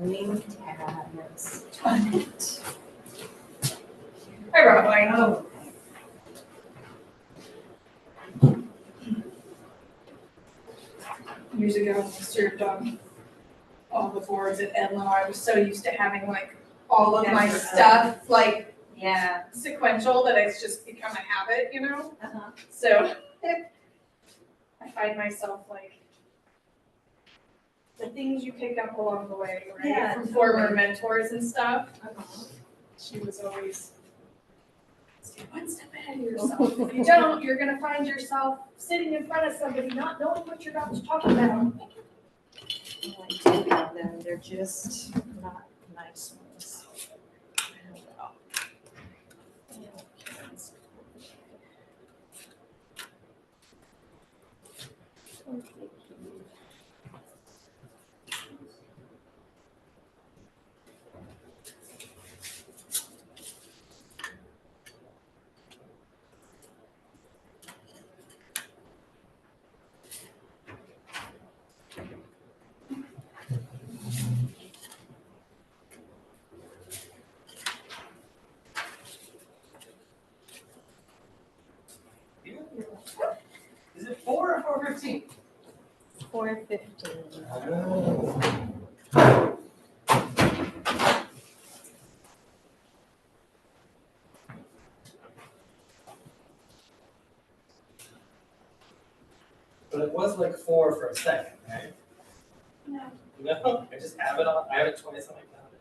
Name tabs. I brought mine. Oh. Years ago, when I served on all the boards at Edlo, I was so used to having like all of my stuff like Yeah. sequential that it's just become a habit, you know? Uh-huh. So I find myself like the things you pick up along the way, right? Yeah, From former totally. mentors and stuff. Uh-huh. She was always stay one step ahead of yourself. If you don't, you're gonna find yourself sitting in front of somebody not knowing what you're about to talk about. Well, I do have them, they're just not nice ones. Is it 4 or 4:15? 4:15. But it was like 4 for a second, right? No. No, I just have it on. I have it twice on my calendar.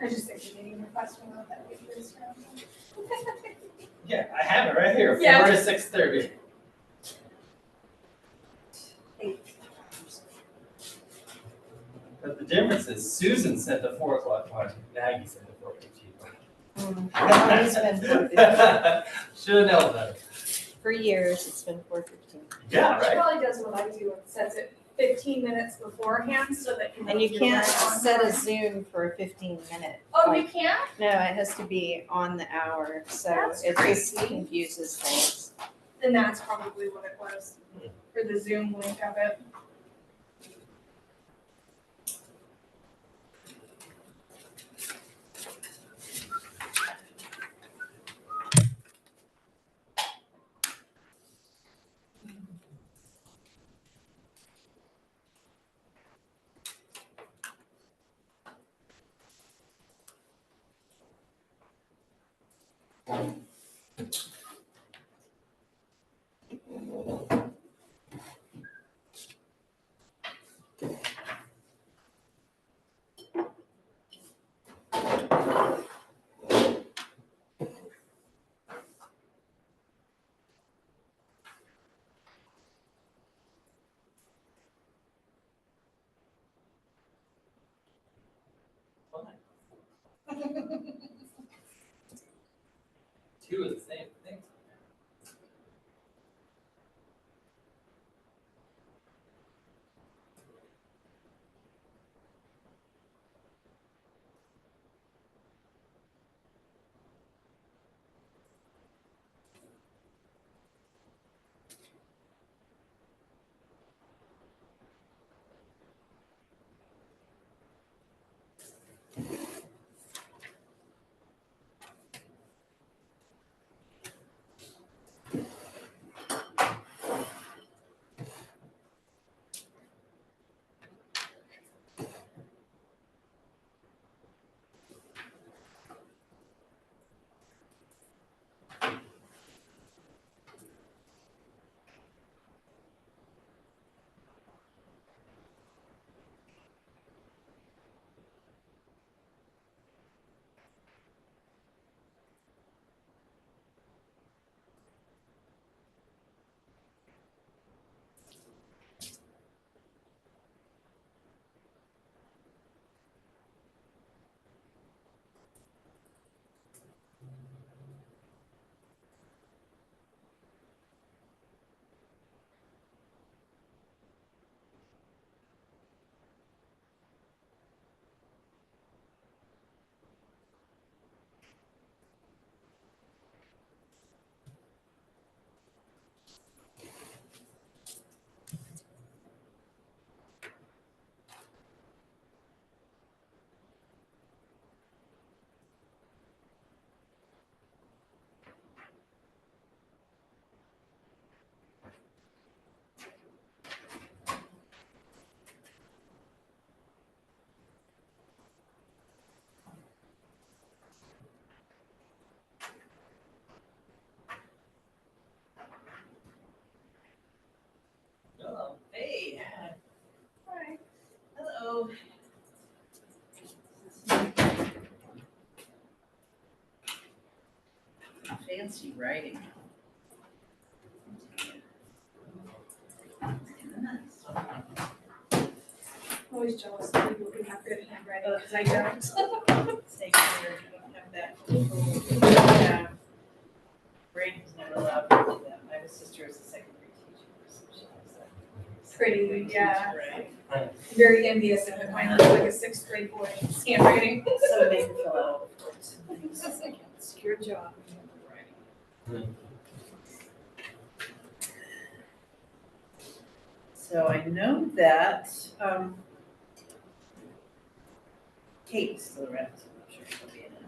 I just think you're getting a question about that papers now. Yeah, I have it right here. 4 Yeah. to 6:30. But the difference is Susan said the 4 o'clock one. Maggie said the 4:15 Always been 4:15. Should have known better. For years, it's been 4:15. Yeah, She right. probably does what I do, and sets it 15 minutes beforehand so that you know And you you're can't right on set a time. Zoom for a 15-minute. Oh, you can't? No, it has to be on the hour, so That's it just crazy. confuses things. Then that's probably what it was, for the Zoom link of it. Two is the same thing. fancy writing. Yes. I'm always jealous of people who have good handwriting, because I don't. Take care, you don't have that control. Yeah. Brain was never allowed to do that. My sister is a second grade teacher, so she was a Pretty, second grade yeah. teacher, right? Very envious of it. Mine looks like a 6th grade boy's handwriting. So they can fill out all the forms and things. It's your job. Writing. So I know that, Kate's still around, so I'm not sure she'll be in a minute.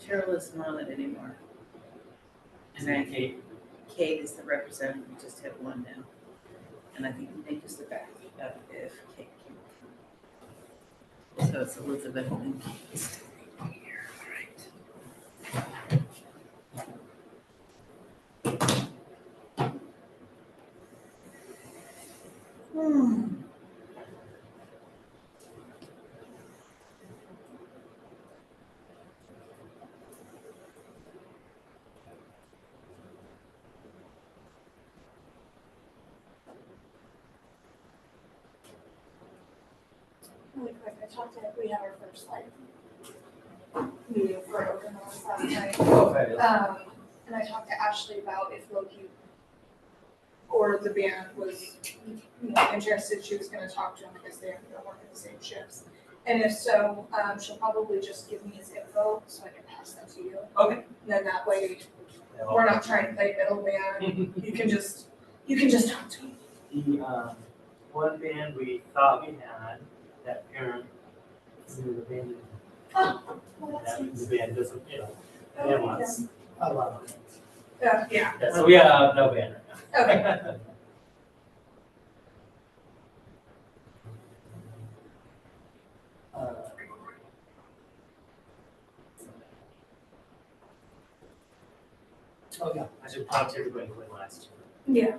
Cheryl isn't on it anymore. Isn't it Kate? Kate is the representative, we just have one now. And I think Nick is the back, if Kate came. So it's Elizabeth and Kate. Here, all right. Really quick, we had our first meeting for open house last night. Okay. And I talked to Ashley about if Loki or the band was, interested, she was gonna talk to him because they're working the same shifts. And if so, she'll probably just give me his info so I can pass that to you. Okay. And then that way, we're not trying to play middleman. You can just talk to him. The one band we thought we had, that parent is in the band, Oh, well, that's that nice. the band doesn't, Oh, band wants a lot of things. yeah. Yeah, so we have no band right Okay. now. Oh yeah, I should talk to everybody who went last year. Yeah.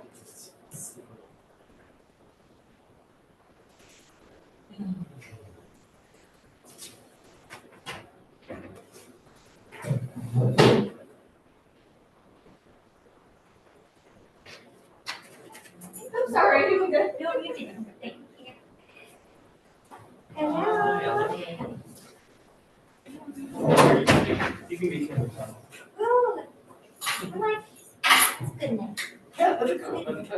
I'm sorry, you good? No, you didn't. Thank you. Hello. You can be Kim. Oh, I like, it's good name. Yeah, that's a good one.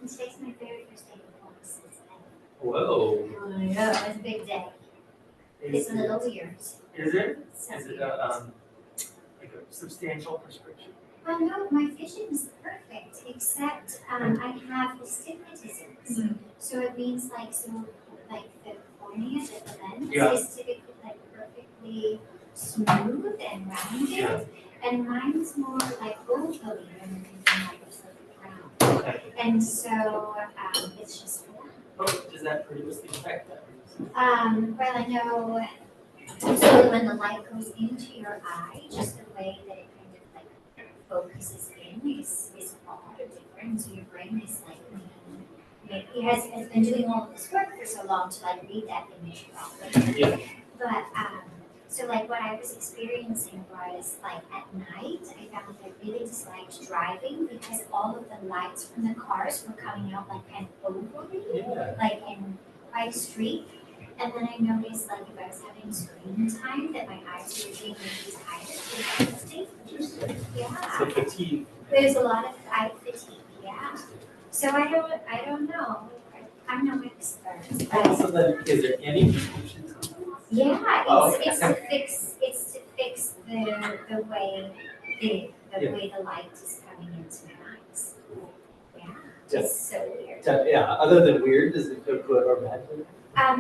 Today's my very first day of class. Whoa. Yeah. It's a big day. It's a little weird. Is it? So Is it weird. like a substantial prescription? No, my vision is perfect, except I have astigmatism. So it means like the cornea, the lens Yeah. is typically like perfectly smooth and rounded. Yeah. And mine's more like ovally than anything like it's like round. Okay. And so it's just for that. Oh, does that produce the effect that? Well, I know, so when the light goes into your eye, just the way that it kind of like focuses in is all different. So your brain is like, it has been doing all of this work for so long to like read that image properly. Yeah. But, so like what I was experiencing was like at night, I found that I really disliked driving because all of the lights from the cars were coming out like kind of overly, Yeah. like in quite a streak. And then I noticed like if I was having screen time that my eyes were getting really tired with texting. Interesting. Yeah, So fatigue. there's a lot of eye fatigue, yeah. So I don't know, I'm no expert, but So then, is there any prescriptions? yeah, Oh, it's to fix the way the Yeah. way the light is coming into my eyes. Yeah, Yeah. just so weird. Yeah, other than weird, is it good or bad?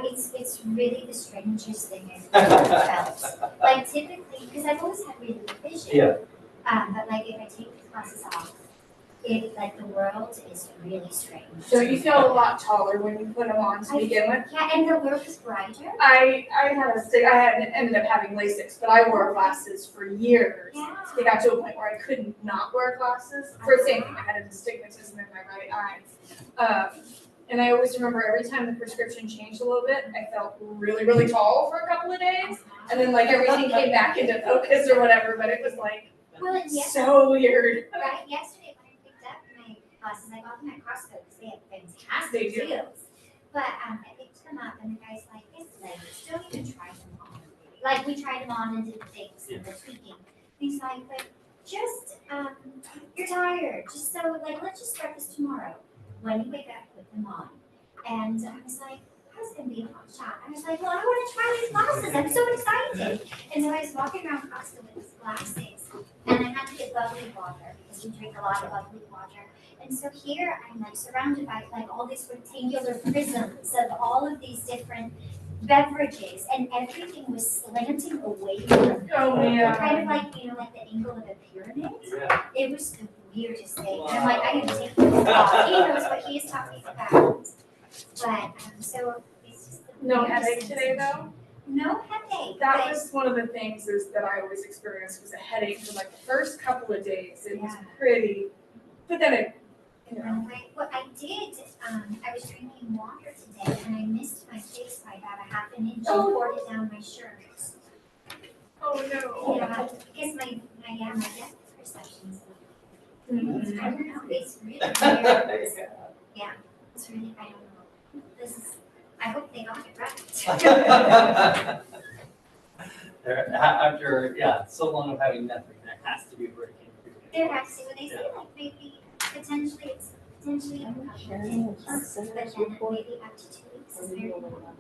It's really the strangest thing I've ever felt. Like typically, because I've always had really good vision. Yeah. But like if I take the glasses off, it like the world is really strange. So you feel a lot taller when you put them on to begin with. Yeah, and the world is brighter. I had ended up having LASIK, but I wore glasses for years. Yeah. It got to a point where I couldn't not wear glasses. For the same thing, I had an astigmatism in my right eye. And I always remember every time the prescription changed a little bit, I felt really, really tall for a couple of days. And then like everything came back into focus or whatever, but it was like Well, and yes, so weird. right. Yesterday when I picked up my glasses, I got them at Costco because they have They fantastic do. deals. But I picked them up and the guy's like, "It's late. Don't even try them on." Like we tried them on and did the things and the tweaking. He's like, "But just you're tired. Just so like let's just start this tomorrow. When you wake up, put them on." And I was like, "How's it gonna be a hot shot?" I was like, "Well, I want to try these glasses. I'm so excited." And so I was walking around Costco with these glasses, and I had to get bubbly water because we drink a lot of bubbly water. And so here I'm like surrounded by like all these rectangular prisms of all of these different beverages, and everything was slanting away from me. Oh Kind of man. like, you know, like the angle of a pyramid. Yeah. It was the weirdest thing. And I'm like, I am taking this off. He knows what he is talking about. But so it's just the No weirdest headache today sensation. though? No headache. That but- was one of the things is that I always experienced was a headache for like the first couple of days. It was Yeah. pretty, but then it, you know. What I did, I was drinking water today and I missed my face by about a half an inch and poured it down my shirt. Oh no. Yeah, because my depth perception's I don't know, it's really weird. Yeah, it's really, I don't know. This is, I hope they got it right. After, so long of having nothing, there has to be a break in. There has to, they say like maybe potentially a couple of days, but then maybe up to 2 weeks is very important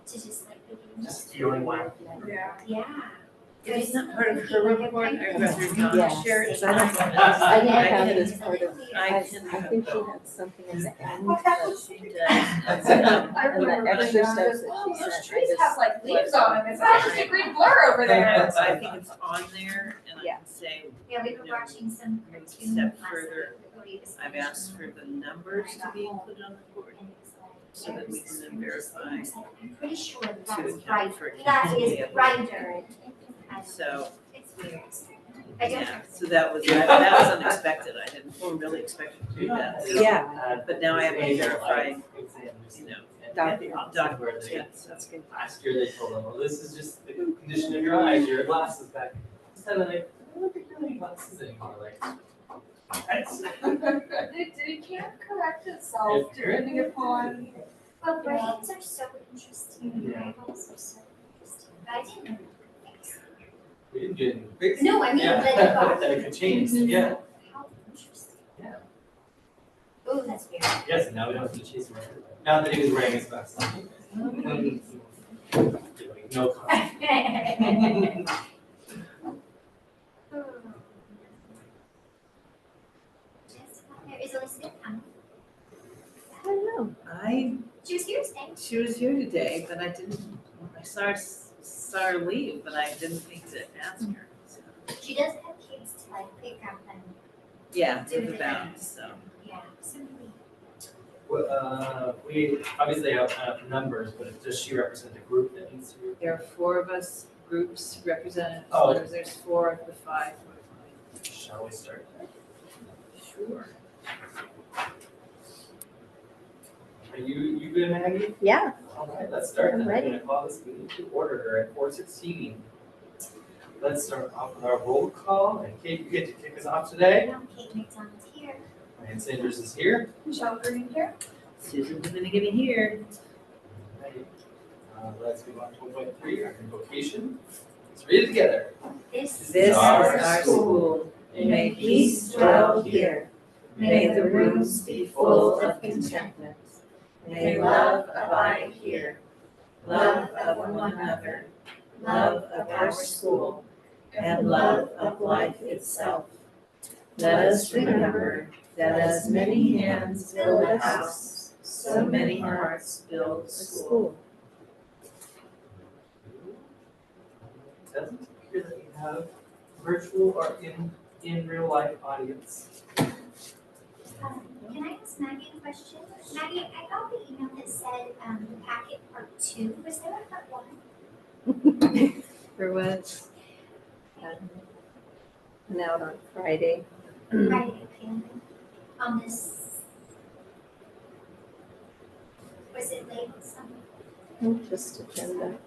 to just like begin. Just feeling well. Yeah. Yeah. If it's not part of her report, I'd rather not Yes. share it. I don't- I didn't have can- it as part of, I I can- think she had something in the end. She does. I And remember the putting on exercise this, that oh, she those said, trees I have like leaves on them. It's not just a green blur over I there. think it's on there and I Yeah. can say, Yeah, we were watching some Move a cartoon step last further. night. I've asked for the numbers to be included on the board so that we can then verify I'm pretty sure to that's account right. for. That is Yeah. brighter. So, It's weird. I don't. yeah, so that was unexpected. I didn't really expect to do that. So- Yeah. But now I have to verify, you know, Documents. documents, yeah, so. That's good. Last year they told them, well, this is just the condition of your eyes, your glasses back. Instead of like, I don't think you have glasses anymore, like. It can't correct itself depending upon. Well, brains are so interesting. Yeah. Eyeballs are so interesting. But I didn't know. We didn't do anything fixed. No, I mean, Yeah. like, That it could change, yeah. How interesting. Yeah. Oh, that's weird. Yes, and now we don't have to chase him. Now that he was wearing his glasses. No comment. There is Elizabeth coming. I don't know. She was here today. She was here today, but I didn't, I saw her leave, but I didn't think to ask her, so. She does have kids to like pick up and, Yeah, Do move the about, dance. so. yeah, so maybe. Well, we obviously have numbers, but does she represent a group that needs to be? There are 4 of us, groups represented, Oh, so there's 4 of the 5. Shall we start? Sure. Are you good, Maggie? Yeah. All right, let's start. I'm Then ready. I'm gonna call this meeting to order at 4:16. Let's start off with our roll call, and Kate, you get to kick us off today. Now Kate McDonald's here. Ryan Sanders is here. Michelle Green here. Susan's gonna get in here. Right. Let's move on to 1.3, our invocation. Let's read it together. This This is our our school. May peace dwell here. May the rooms be full of contentment. May love abide here. Love of one another. Love of our school. And love of life itself. Let us remember that as many hands build a house, so many hearts build a school. It doesn't appear that we have virtual or in real life audience. Can I ask Maggie a question? Maggie, I got the email that said, packet part 2, was there a part 1? There was an out on Friday. Right, okay. On this. Was it labeled something? Just agenda.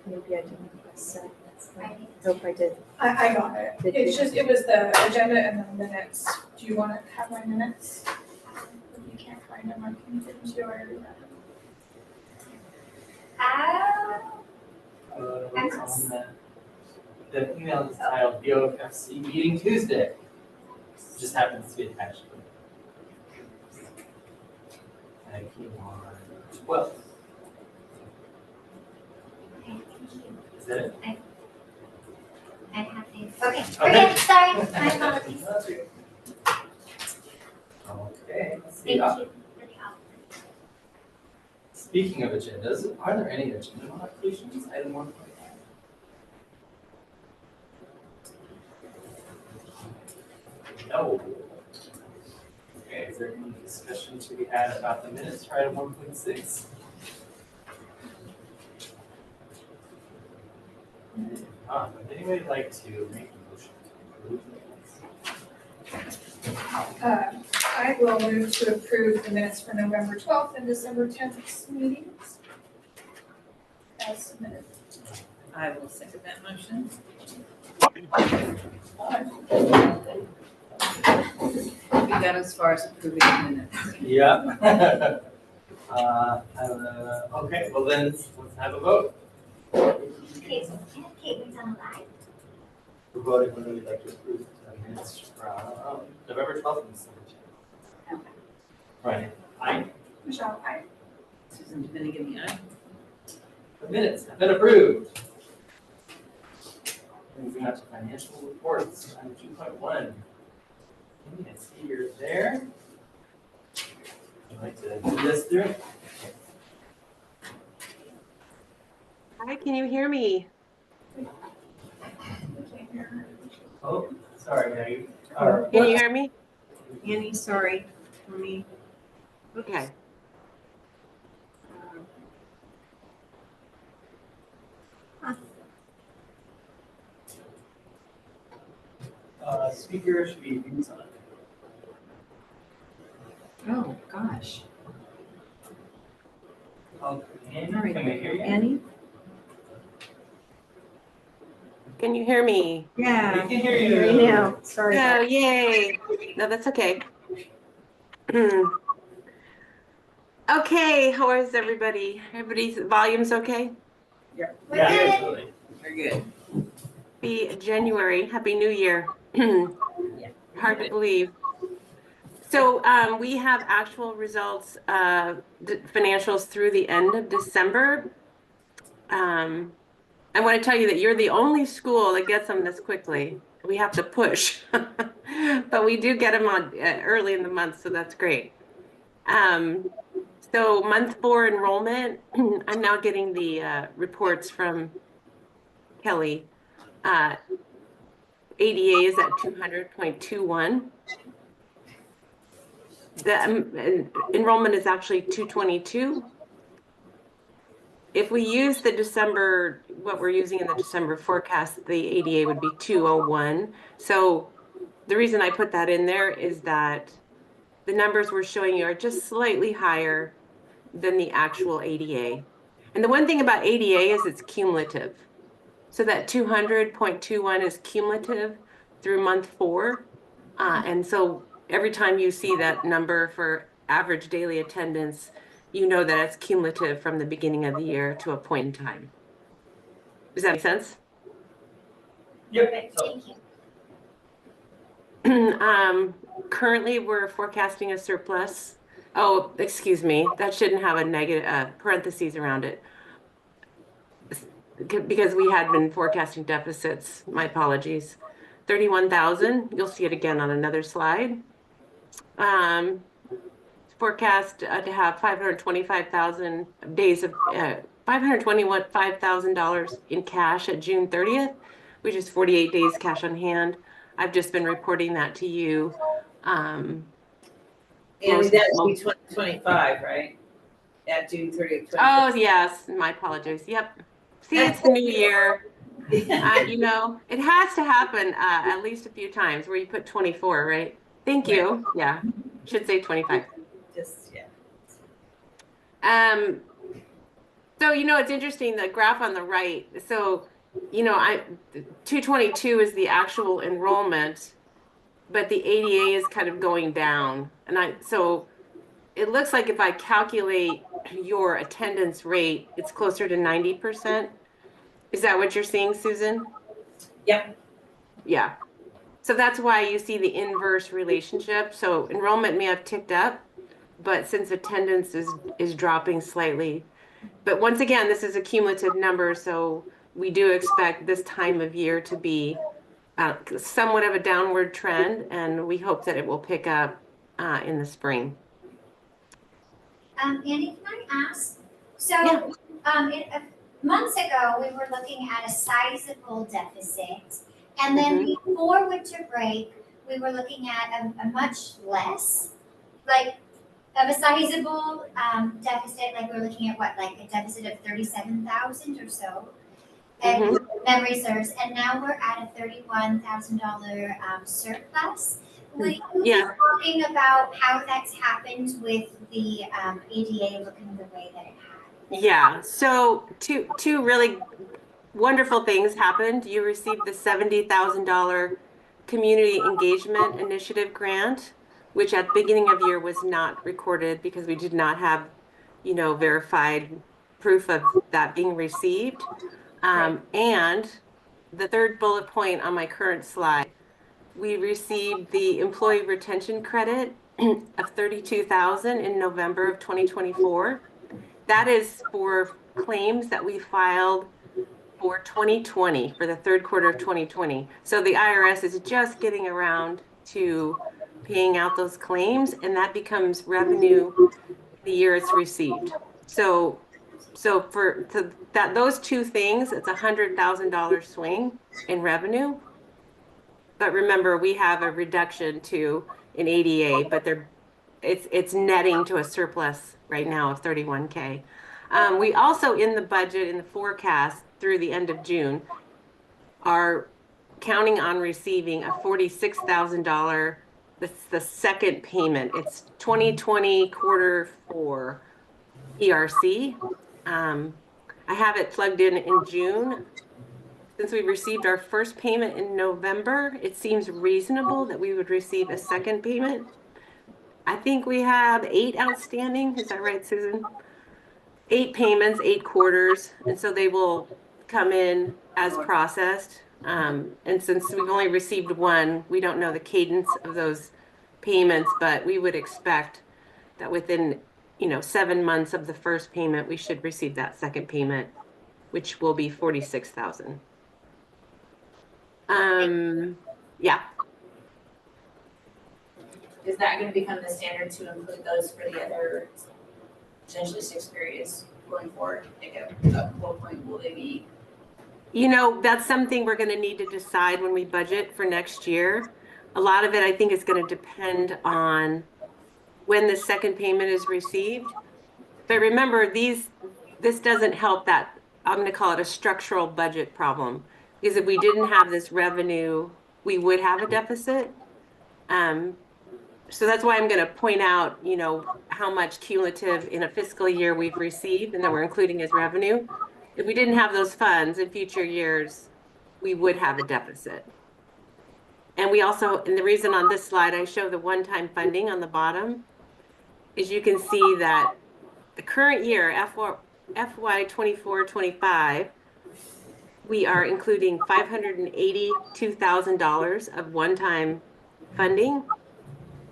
Maybe I didn't press send. Right. Hope I did. I got it. Did It's you? just, it was the agenda and the minutes. Do you want to have my minutes? If you can't find them, I can give them to you. I already read them. What's on the email is titled BOFC Meeting Tuesday. Just happens to be attached to it. And it came on 12th. Okay, thank you. Is that it? I have these. Okay, sorry, my apologies. Okay, let's see. Thank you for the help. Speaking of agendas, are there any agenda modifications? Item 1.9. No. Okay, is there any discussion to be had about the minutes for item 1.6? Would anybody like to make a motion to approve the minutes? I will move to approve the minutes for November 12th and December 10th meetings. As submitted. I will second that motion. We got as far as approving the minutes. Yeah. Okay, well then, let's have a vote. Okay, so Kate, we've done a live. We're voting whether we'd like to approve the minutes from November 12th and December 10th. Right, Michelle, aye. Susan Dominican, aye. the minutes have been approved. Moving on to financial reports, item 2.1. Okay, I see you're there. I'd like to do this through. Hi, can you hear me? We can't hear her. Oh, sorry, now you. Can you hear me? Annie, sorry for me. Okay. Speaker should be mute on. Oh, gosh. Okay, Sorry. can we hear you? Annie? Can you hear me? Yeah. We can hear you. Hear you now. Sorry. Oh, yay. No, that's okay. Okay, how is everybody? Everybody's volume's okay? We're Yeah, good. absolutely. Very good. Happy January. Happy New Year. Hard to believe. So we have actual results, financials through the end of December. I want to tell you that you're the only school that gets them this quickly. We have to push, but we do get them on early in the month, so that's great. So month 4 enrollment, I'm now getting the reports from Kelly. ADA is at 200.21. The enrollment is actually 222. If we use the December, what we're using in the December forecast, the ADA would be 201. So the reason I put that in there is that the numbers we're showing you are just slightly higher than the actual ADA. And the one thing about ADA is it's cumulative. So that 200.21 is cumulative through month 4. And so every time you see that number for average daily attendance, you know that it's cumulative from the beginning of the year to a point in time. Does that make sense? Yep. Thank you. Currently, we're forecasting a surplus. Oh, excuse me, that shouldn't have a negative parentheses around it because we had been forecasting deficits. My apologies. 31,000. You'll see it again on another slide. Forecast to have 525,000 days of $525,000 in cash at June 30th, which is 48 days cash on hand. I've just been reporting that to you. And that's be 2025, right? At June 30th. Oh, yes, my apologies. Yep. See, it's the new year. You know, it has to happen at least a few times where you put 24, right? Thank you. Yeah, should say 25. Just, yeah. So, you know, it's interesting, the graph on the right. So, you know, 222 is the actual enrollment, but the ADA is kind of going down. So it looks like if I calculate your attendance rate, it's closer to 90%. Is that what you're seeing, Susan? Yep. Yeah. So that's why you see the inverse relationship. So enrollment may have ticked up, but since attendance is dropping slightly. But once again, this is a cumulative number, so we do expect this time of year to be somewhat of a downward trend, and we hope that it will pick up in the spring. Annie, can I ask? So, months ago, we were looking at a sizable deficit, and then before winter break, we were looking at a much less, like, of a sizable deficit. Like we're looking at what, like a deficit of 37,000 or so, and memory serves. And now we're at a $31,000 surplus. Will you be talking about how that's happened with the ADA looking the way that it has? Yeah. So two really wonderful things happened. You received the $70,000 Community Engagement Initiative grant, which at the beginning of year was not recorded because we did not have, you know, verified proof of that being received. And the third bullet point on my current slide, we received the employee retention credit of $32,000 in November of 2024. That is for claims that we filed for 2020, for the third quarter of 2020. So the IRS is just getting around to paying out those claims, and that becomes revenue the year it's received. So for those two things, it's $100,000 swing in revenue. But remember, we have a reduction to an ADA, but it's netting to a surplus right now of 31K. We also, in the budget, in the forecast through the end of June, are counting on receiving a $46,000, that's the second payment. It's 2020 quarter 4 ERC. I have it plugged in June. Since we received our first payment in November, it seems reasonable that we would receive a second payment. I think we have 8 outstanding. Is that right, Susan? 8 payments, 8 quarters. And so they will come in as processed. And since we've only received 1, we don't know the cadence of those payments, but we would expect that within, you know, 7 months of the first payment, we should receive that second payment, which will be $46,000. Yeah. Is that gonna become the standard to include those for the other potentially 6 periods going forward? Like at what point will they be? You know, that's something we're going to need to decide when we budget for next year. A lot of it, I think, is going to depend on when the second payment is received. But remember, this doesn't help that, I'm going to call it a structural budget problem. Because if we didn't have this revenue, we would have a deficit. So that's why I'm going to point out, you know, how much cumulative in a fiscal year we've received and that we're including as revenue. If we didn't have those funds in future years, we would have a deficit. And we also, and the reason on this slide I show the one-time funding on the bottom is you can see that the current year, FY 24-25, we are including $582,000 of one-time funding.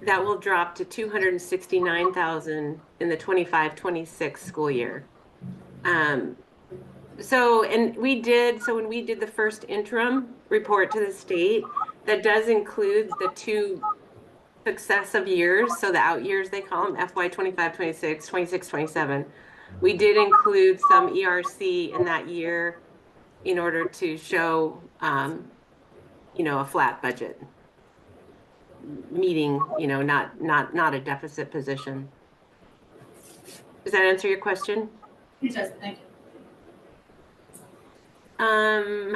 That will drop to $269,000 in the 25-26 school year. So when we did the first interim report to the state, that does include the 2 successive years, so the out years they call them, FY 25, 26, 26, 27. We did include some ERC in that year in order to show, a flat budget. Meeting, not a deficit position. Does that answer your question? It does, thank you. I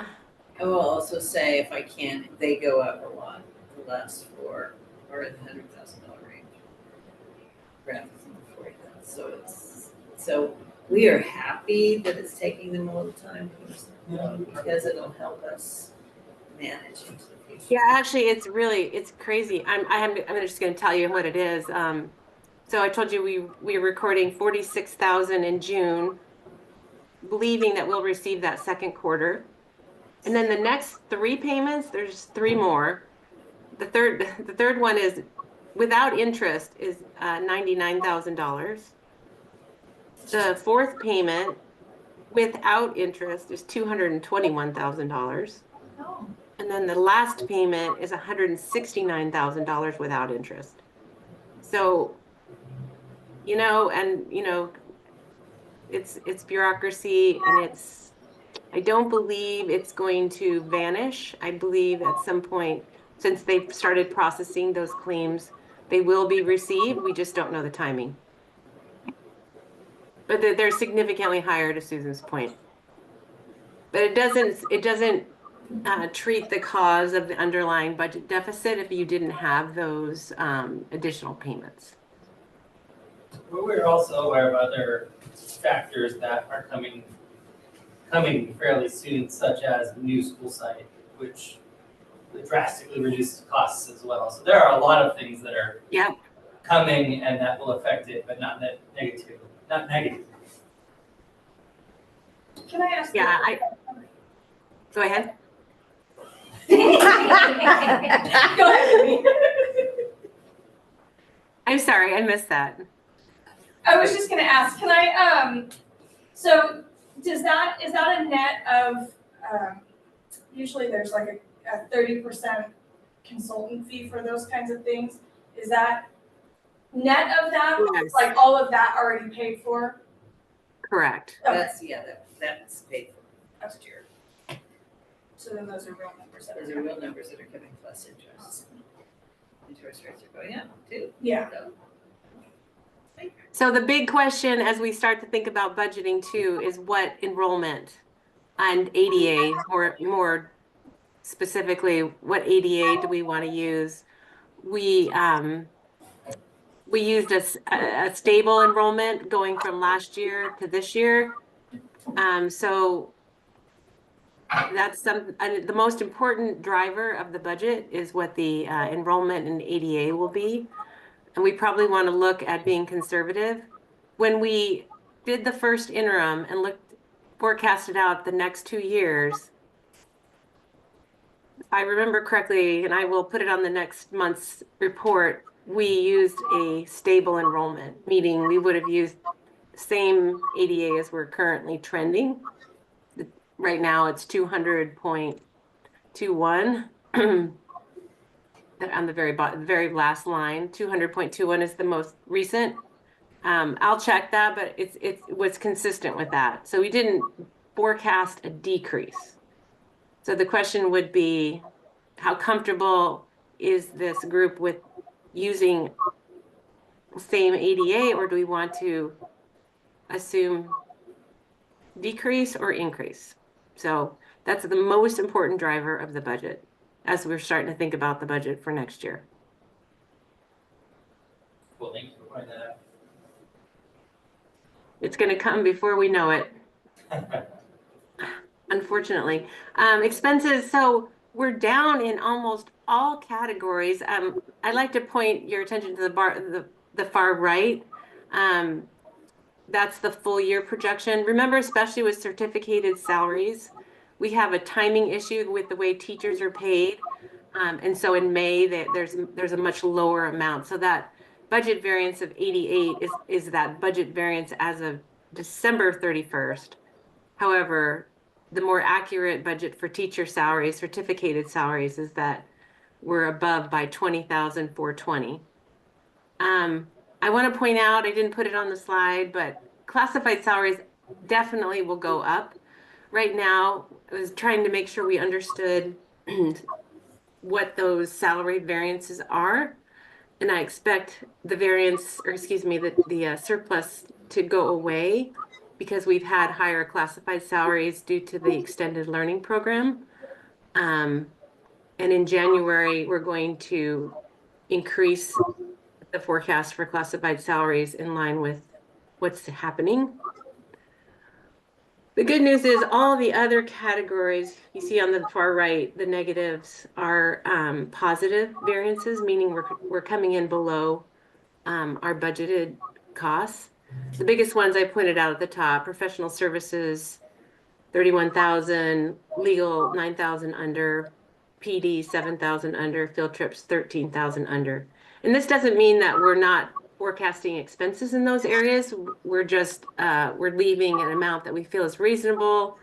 will also say if I can, they go up a lot. The last 4 are in the $100,000 range. Rather than the 40,000. So we are happy that it's taking them all the time because it'll help us manage into the future. Yeah, actually, it's crazy. I'm just going to tell you what it is. So I told you we are recording 46,000 in June, believing that we'll receive that second quarter. And then the next 3 payments, there's 3 more. The third one is without interest is $99,000. The fourth payment without interest is $221,000. Oh. And then the last payment is $169,000 without interest. So, it's bureaucracy, and I don't believe it's going to vanish. I believe at some point, since they've started processing those claims, they will be received. We just don't know the timing. But they're significantly higher, to Susan's point. But it doesn't treat the cause of the underlying budget deficit if you didn't have those additional payments. We're also aware of other factors that are coming fairly soon, such as the new school site, which would drastically reduce costs as well. So there are a lot of things that are coming and that will affect it, but not negatively. Not negative. Can I ask? Yeah, go ahead. Go ahead. I'm sorry, I missed that. I was just gonna ask, can I, so is that a net of, usually there's like a 30% consultant fee for those kinds of things. Is that net of that, Yes. like all of that already paid for? Correct. Okay. That's paid for last year. So then those are real numbers that are Those are coming. real numbers that are coming plus interest. Interest rates are going up too. Yeah. So the big question as we start to think about budgeting too is what enrollment and ADA, or more specifically, what ADA do we want to use? We used a stable enrollment going from last year to this year. So that's the most important driver of the budget is what the enrollment in ADA will be. And we probably want to look at being conservative. When we did the first interim and forecasted out the next 2 years, if I remember correctly, and I will put it on the next month's report, we used a stable enrollment, meaning we would have used the same ADA as we're currently trending. Right now it's 200.21. On the very last line, 200.21 is the most recent. I'll check that, but it was consistent with that. So we didn't forecast a decrease. So the question would be, how comfortable is this group with using the same ADA, or do we want to assume decrease or increase? So that's the most important driver of the budget as we're starting to think about the budget for next year. Well, thank you for pointing that It's going to come before we know it, out. unfortunately. Expenses, so we're down in almost all categories. I'd like to point your attention to the far right. That's the full year projection. Remember, especially with certificated salaries, we have a timing issue with the way teachers are paid. And so in May, there's a much lower amount. So that budget variance of 88 is that budget variance as of December 31st. However, the more accurate budget for teacher salaries, certificated salaries, is that we're above by 20,420. I want to point out, I didn't put it on the slide, but classified salaries definitely will go up. Right now, I was trying to make sure we understood what those salary variances are. And I expect the variance, or excuse me, the surplus to go away because we've had higher classified salaries due to the extended learning program. And in January, we're going to increase the forecast for classified salaries in line with what's happening. The good news is all the other categories you see on the far right, the negatives are positive variances, meaning we're coming in below our budgeted costs. The biggest ones I pointed out at the top: professional services, 31,000, legal 9,000 under, PD 7,000 under, field trips 13,000 under. And this doesn't mean that we're not forecasting expenses in those areas. We're just we're leaving an amount that we feel is reasonable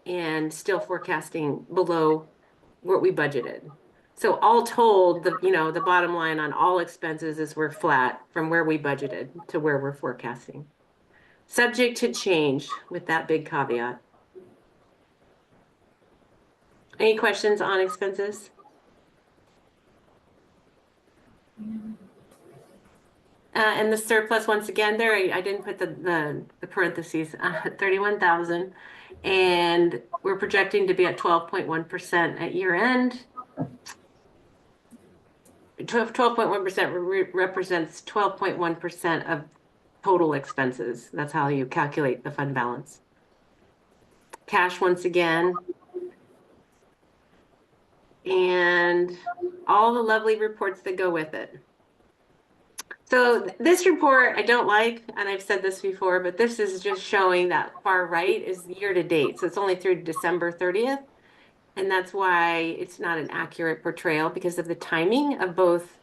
and still forecasting below what we budgeted. So all told, the bottom line on all expenses is we're flat from where we budgeted to where we're forecasting. Subject to change with that big caveat. Any questions on expenses? And the surplus, once again, there, I didn't put the parentheses, 31,000. And we're projecting to be at 12.1% at year end. 12.1% represents 12.1% of total expenses. That's how you calculate the fund balance. Cash, once again. And all the lovely reports that go with it. So this report I don't like, and I've said this before, but this is just showing that far right is year to date. So it's only through December 30th. And that's why it's not an accurate portrayal because of the timing of both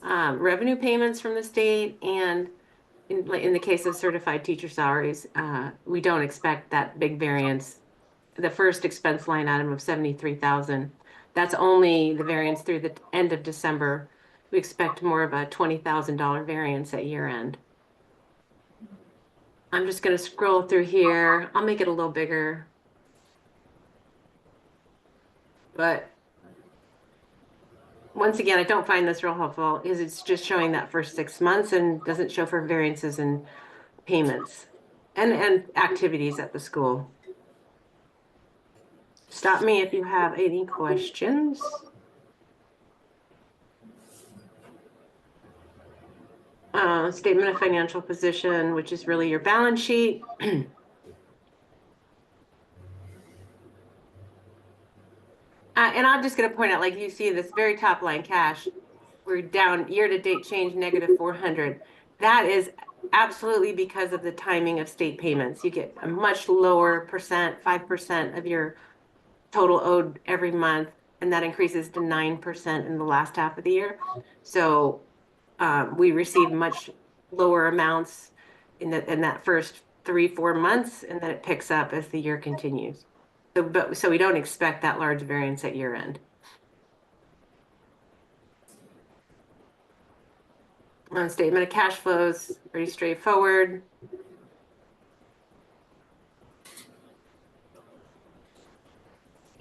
revenue payments from the state and in the case of certified teacher salaries, we don't expect that big variance. The first expense line item of 73,000, that's only the variance through the end of December. We expect more of a $20,000 variance at year end. I'm just going to scroll through here. I'll make it a little bigger. But once again, I don't find this real helpful because it's just showing that first 6 months and doesn't show for variances in payments and activities at the school. Stop me if you have any questions. Statement of financial position, which is really your balance sheet. And I'm just going to point out, like you see this very top line cash, we're down year to date change negative 400. That is absolutely because of the timing of state payments. You get a much lower percent, 5% of your total owed every month, and that increases to 9% in the last half of the year. So we receive much lower amounts in that first 3-4 months, and then it picks up as the year continues. So we don't expect that large variance at year end. Statement of cash flows, pretty straightforward.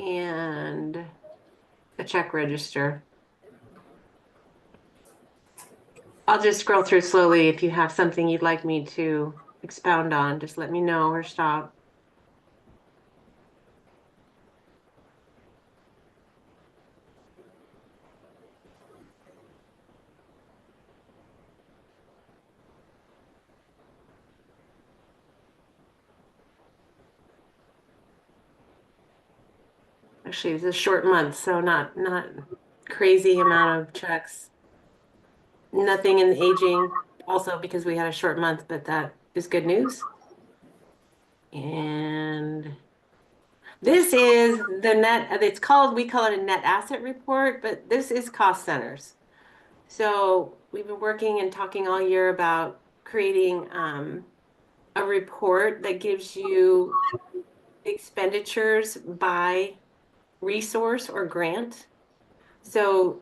And a check register. I'll just scroll through slowly. If you have something you'd like me to expound on, just let me know or stop. Actually, it's a short month, so not crazy amount of checks. Nothing in the aging, also because we had a short month, but that is good news. And this is the net, we call it a net asset report, but this is cost centers. So we've been working and talking all year about creating a report that gives you expenditures by resource or grant. So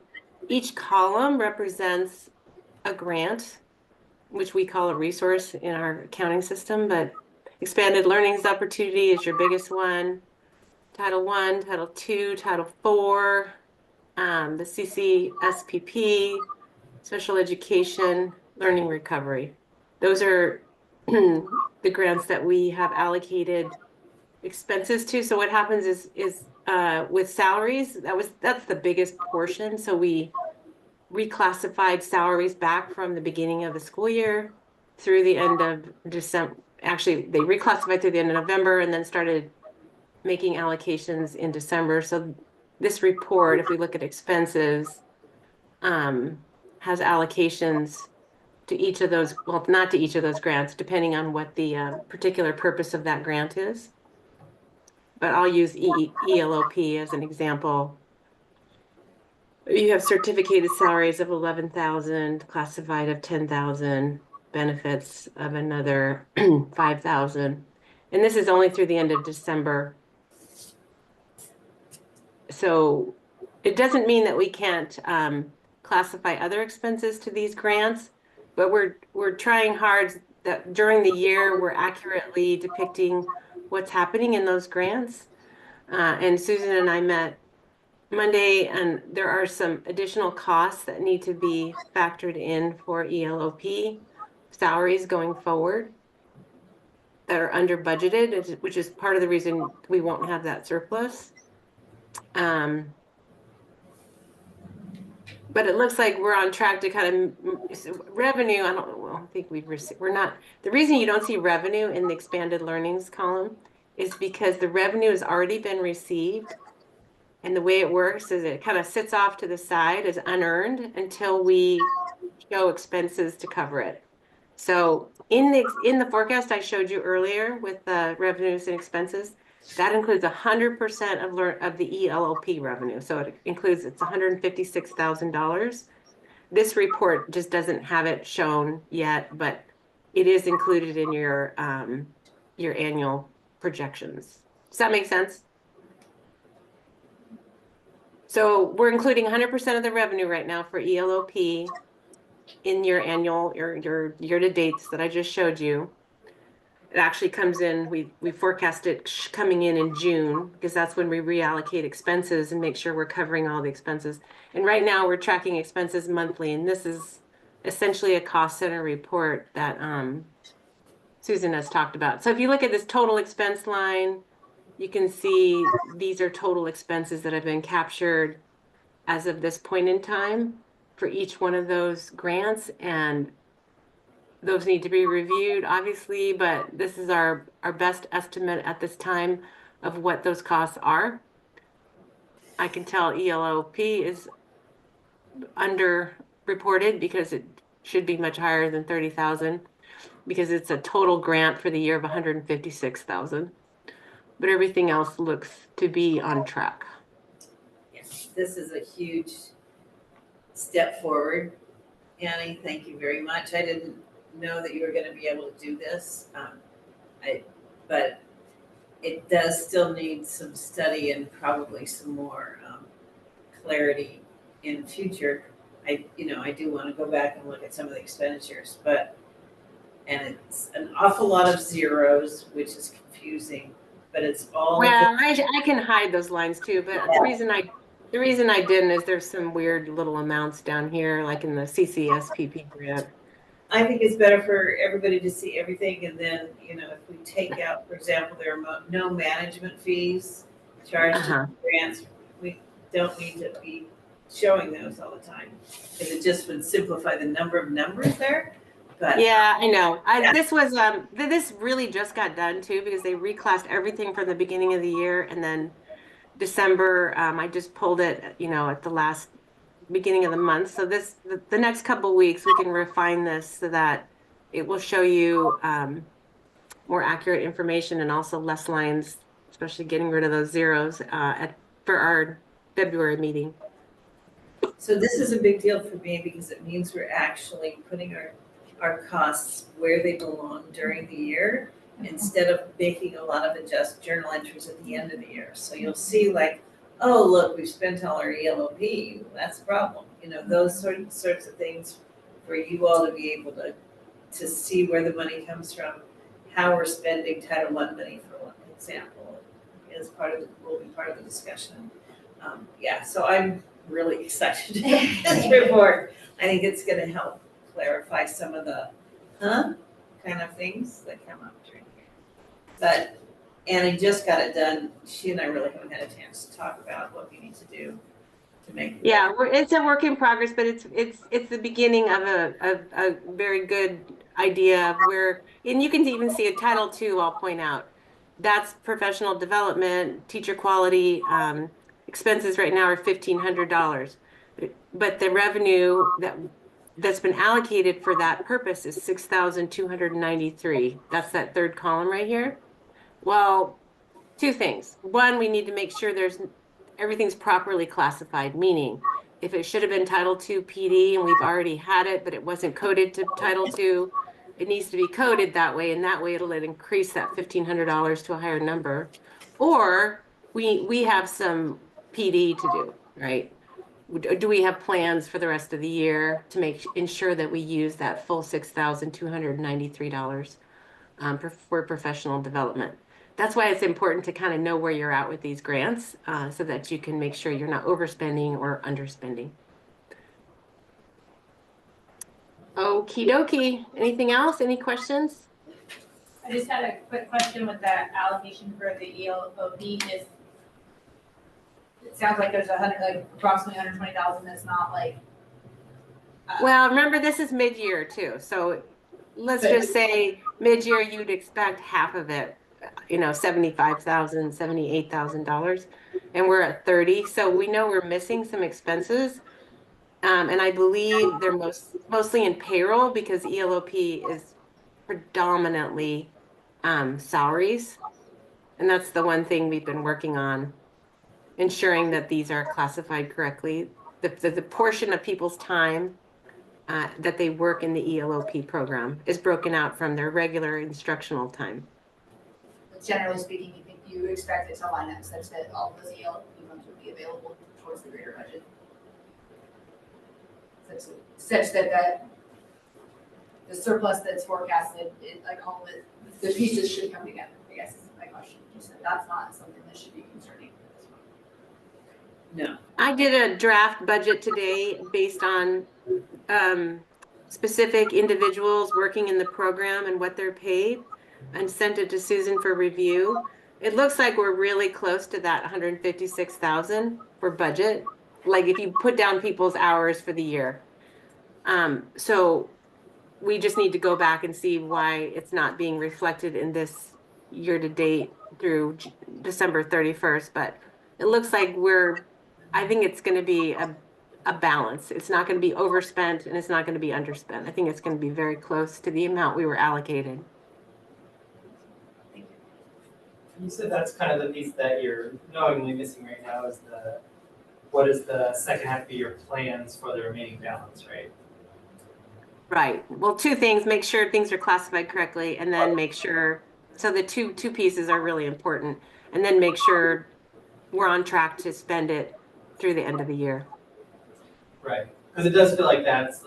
each column represents a grant, which we call a resource in our accounting system, but expanded learnings opportunity is your biggest one. Title I, Title II, Title IV, the CCSPP, special education, learning recovery. Those are the grants that we have allocated expenses to. So what happens is with salaries, that's the biggest portion. So we reclassified salaries back from the beginning of the school year through the end of December. Actually, they reclassified through the end of November and then started making allocations in December. So this report, if we look at expenses, has allocations to each of those, well, not to each of those grants, depending on what the particular purpose of that grant is. But I'll use ELOP as an example. You have certificated salaries of 11,000, classified of 10,000, benefits of another 5,000. And this is only through the end of December. So it doesn't mean that we can't classify other expenses to these grants, but we're trying hard that during the year we're accurately depicting what's happening in those grants. And Susan and I met Monday, and there are some additional costs that need to be factored in for ELOP salaries going forward that are under budgeted, which is part of the reason we won't have that surplus. But it looks like we're on track to kind of revenue. I don't think we've received, we're not, the reason you don't see revenue in the expanded learnings column is because the revenue has already been received. And the way it works is it kind of sits off to the side as unearned until we show expenses to cover it. So in the forecast I showed you earlier with the revenues and expenses, that includes 100% of the ELOP revenue. So it includes, it's $156,000. This report just doesn't have it shown yet, but it is included in your annual projections. Does that make sense? So we're including 100% of the revenue right now for ELOP in your annual, your year-to-dates that I just showed you. It actually comes in, we forecast it coming in June, because that's when we reallocate expenses and make sure we're covering all the expenses. And right now we're tracking expenses monthly, and this is essentially a cost center report that Susan has talked about. So if you look at this total expense line, you can see these are total expenses that have been captured as of this point in time for each one of those grants, and those need to be reviewed, obviously, but this is our best estimate at this time of what those costs are. I can tell ELOP is underreported because it should be much higher than 30,000 because it's a total grant for the year of 156,000. But everything else looks to be on track. Yes, this is a huge step forward. Annie, thank you very much. I didn't know that you were going to be able to do this, but it does still need some study and probably some more clarity in the future. I do want to go back and look at some of the expenditures, and it's an awful lot of zeros, which is confusing, but it's all. Well, I can hide those lines too, but the reason I didn't is there's some weird little amounts down here, like in the CCSPP grant. I think it's better for everybody to see everything, and then, if we take out, for example, there are no management fees charged to grants, we don't need to be showing those all the time, because it just would simplify the number of numbers there. But yeah, I know. This was this really just got done too because they reclassed everything from the beginning of the year, and then December, I just pulled it, at the last beginning of the month. So the next couple of weeks we can refine this so that it will show you more accurate information and also less lines, especially getting rid of those zeros for our February meeting. So this is a big deal for me because it means we're actually putting our costs where they belong during the year instead of making a lot of journal entries at the end of the year. So you'll see like oh, look, we've spent all our ELOP, that's a problem. You know, those sorts of things for you all to be able to see where the money comes from, how we're spending Title I money, for one example, is will be part of the discussion. Yeah, so I'm really excited to get this report. I think it's gonna help clarify some of the, kind of things that come up during here. But Annie just got it done. She and I really haven't had a chance to talk about what we need to do to make. Yeah, it's a work in progress, but it's the beginning of a very good idea of where, and you can even see a Title II, I'll point out. That's professional development, teacher quality, expenses right now are $1,500. But the revenue that's been allocated for that purpose is $6,293. That's that third column right here. Well, two things. One, we need to make sure everything's properly classified, meaning if it should have been Title II PD and we've already had it, but it wasn't coded to Title II, it needs to be coded that way, and that way it'll increase that $1,500 to a higher number. Or we have some PD to do, right? Do we have plans for the rest of the year to ensure that we use that full $6,293 for professional development? That's why it's important to kind of know where you're at with these grants, so that you can make sure you're not overspending or underspending. Okie dokie. Anything else? Any questions? I just had a quick question with that allocation for the ELOP is, it sounds like there's approximately 120,000 that's not like. Well, remember this is mid-year too. So let's just say mid-year, you'd expect half of it, $75,000, $78,000, and we're at 30. So we know we're missing some expenses. And I believe they're mostly in payroll because ELOP is predominantly salaries. And that's the one thing we've been working on, ensuring that these are classified correctly. The portion of people's time that they work in the ELOP program is broken out from their regular instructional time. Generally speaking, you expect it to line up such that all of those ELOP funds would be available towards the greater budget. Such that the surplus that's forecasted, the pieces should come together, I guess is my question. Just that that's not something that should be concerning. No. I did a draft budget today based on specific individuals working in the program and what they're paid, and sent it to Susan for review. It looks like we're really close to that 156,000 for budget. Like if you put down people's hours for the year. So we just need to go back and see why it's not being reflected in this year to date through December 31st. But it looks like I think it's going to be a balance. It's not going to be overspent and it's not going to be underspent. I think it's going to be very close to the amount we were allocated. You said that's kind of the piece that you're knowingly missing right now is what is the second half of your plans for the remaining balance, right? Right. Well, two things: make sure things are classified correctly, and then make sure. So the two pieces are really important, and then make sure we're on track to spend it through the end of the year. Right, because it does feel like that's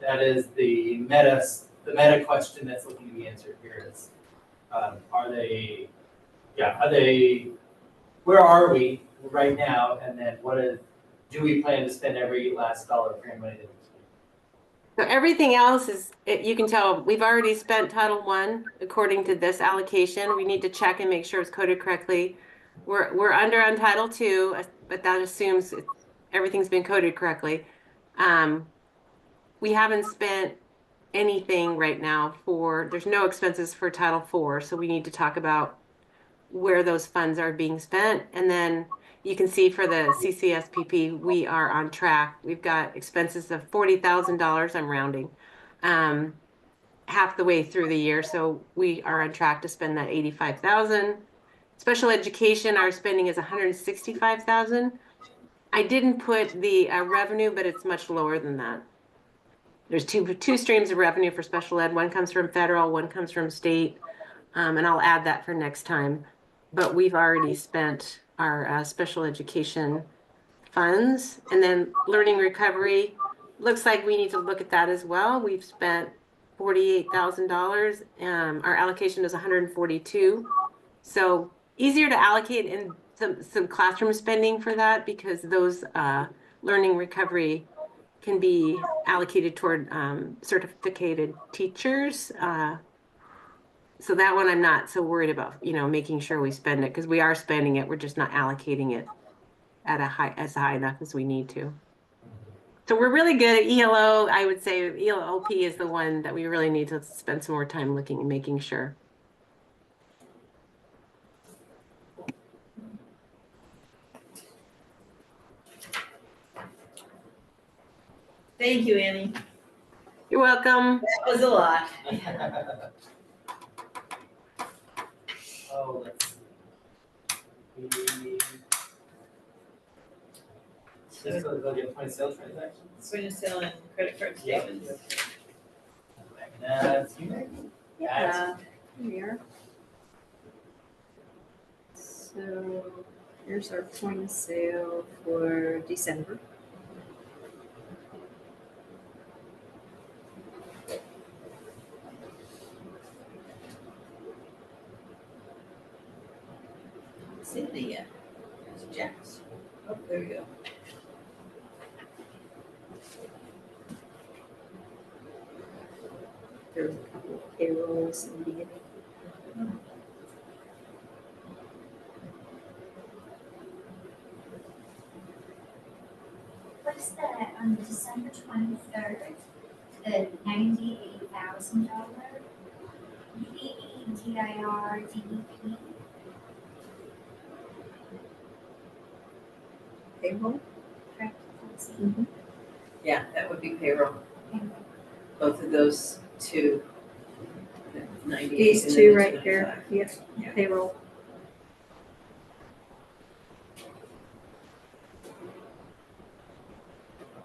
that is the meta question that's looking to be answered here is, where are we right now, and then do we plan to spend every last dollar of grant money that we can? So everything else you can tell we've already spent Title I according to this allocation. We need to check and make sure it's coded correctly. We're under on Title II, but that assumes everything's been coded correctly. We haven't spent anything right now there's no expenses for Title IV, so we need to talk about where those funds are being spent. And then you can see for the CCSPP, we are on track. We've got expenses of $40,000, I'm rounding, half the way through the year. So we are on track to spend that $85,000. Special education, our spending is $165,000. I didn't put the revenue, but it's much lower than that. There's two streams of revenue for special ed. One comes from federal, one comes from state. And I'll add that for next time. But we've already spent our special education funds. And then learning recovery, looks like we need to look at that as well. We've spent $48,000. Our allocation is 142. So easier to allocate in some classroom spending for that because those learning recovery can be allocated toward certificated teachers. So that one I'm not so worried about, making sure we spend it because we are spending it. We're just not allocating it at as high enough as we need to. So we're really good at ELO. I would say ELOP is the one that we really need to spend some more time looking and making sure. Thank you, Annie. You're welcome. That was a lot. Oh, let's see. Just go get point of sale transactions. Point of sale and credit card Yep. statements. That's you, Meg? Yeah, here we are. So here's our point of sale for December. Cynthia. There's Jax. Oh, there we go. There's a couple of payrolls in the beginning. What's the, on December 23rd, the $98,000 DIR DEP? Payroll? Correct? Yeah, that would be payroll. Both of those two. the 98 These and two then the right here, 25. yes, Yeah. payroll.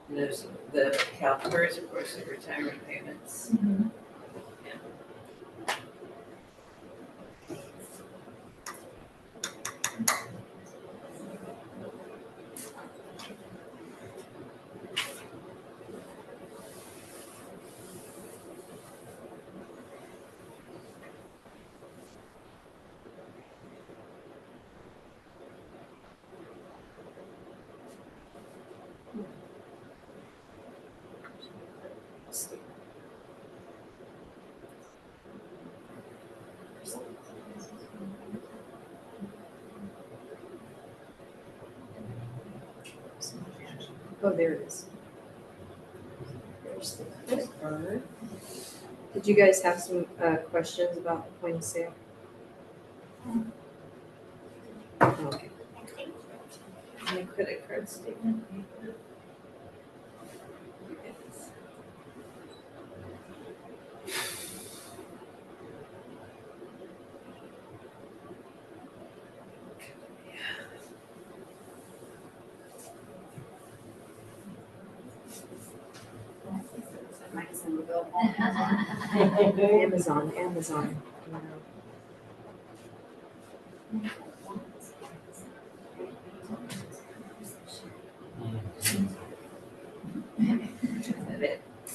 And there's the CalPERS, of course, the retirement payments. Oh, there it is. There's the credit card. Did you guys have some questions about the point of sale? Okay. And the credit card statement. Amazon. You know.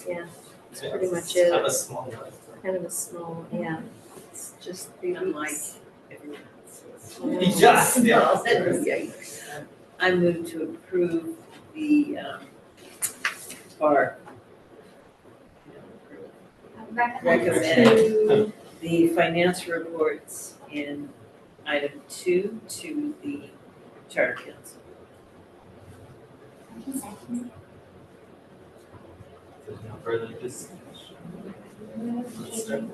Yeah, So pretty much it's it. Kind of a small one. kind of a small, yeah. It's just 3 Unlike weeks. everyone else. Yes, yeah. Yikes. I move to approve the or recommend the financial reports in item 2 to the Charter Council. There's no further discussion. Let's start.